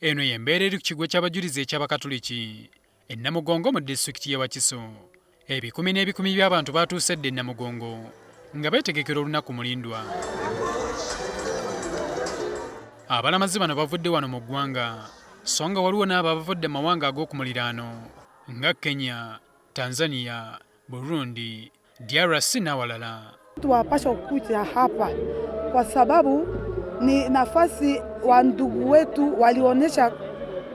Eno y'embeera eri ku kiggwa ky'abajulizi eky'abakatulikiti e Namugongo mu disitulikiti y'e Wakiso. Ebikumi n'ebikumi by'abantu baatuuse edda e Namugongo nga beetegekera olunaku mulindwa. Abalamazi bano bavudde wano mu ggwanga, so nga waliwo n'abo abavudde mu mawanga ag'okumuliraano nga Kenya, Tanzania, Burundi, DRC n'awalala. Tuwapasha kukuja hapa kwa sababu ni nafasi wa ndugu wetu walionyesha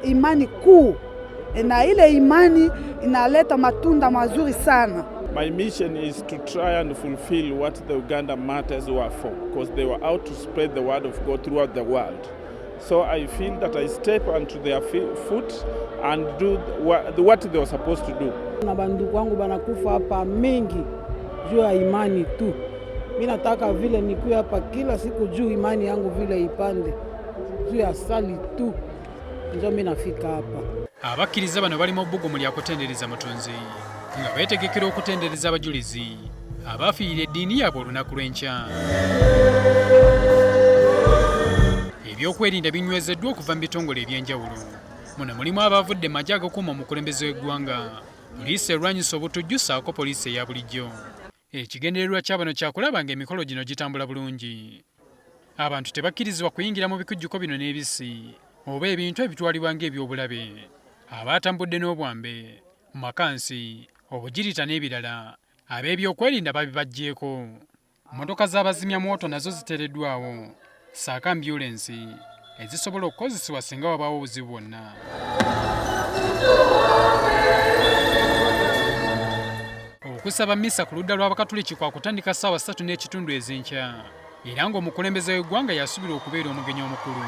imani kuu, na ile imani inaleta matunda mazuri sana. My mission is to try and fulfill what the Uganda martyrs were for, because they were out to spread the word of God throughout the world. So I feel that I step onto their foot and do what they were supposed to do. Na bandugu wangu banakufa hapa mengi juu ya imani tu. Mimi nataka vile nikuwe hapa kila siku juu imani yangu vile ipande. Juu ya sali tu. Ndio mimi nafika hapa. Abakkiriza bano bali mu bbugumu lya kutendereza Mutonzi nga beetegekera okutendereza abajulizi abafiirira eddiini yaabwe olunaku lw'enkya. Ebyokwerinda binywezeddwa okuva mu bitongole eby'enjawulo. Muno mulimu abavudde majje agakuuma omukulembeze w'eggwanga, poliisi erwanyisa obutujju ssaako poliisi eya bulijjo. Ekigendererwa kya bano kyakulaba ng'emikolo gino gitambula bulungi. Abantu tebakkirizibwa kuyingira mu bikujjuko bino n'ebisi oba ebintu ebitwalibwa ng'ebyobulabe. Abatambudde n'obwambe, makansi, obugirita n'ebirala, ab'ebyokwerinda babibaggyeko. Mmotoka z'abazimyamwoto nazo ziteereddwawo, ssaako ambyulensi ezisobola okukozesebwa singa wabaawo obuzibu bwonna. Okusaba mmisa ku ludda lw'abakatuliki kwa kutandika ssaawa 3:30 ez'enkya, era ng'omukulembeze w'eggwanga yasubira okubeera omugenyi omukulu.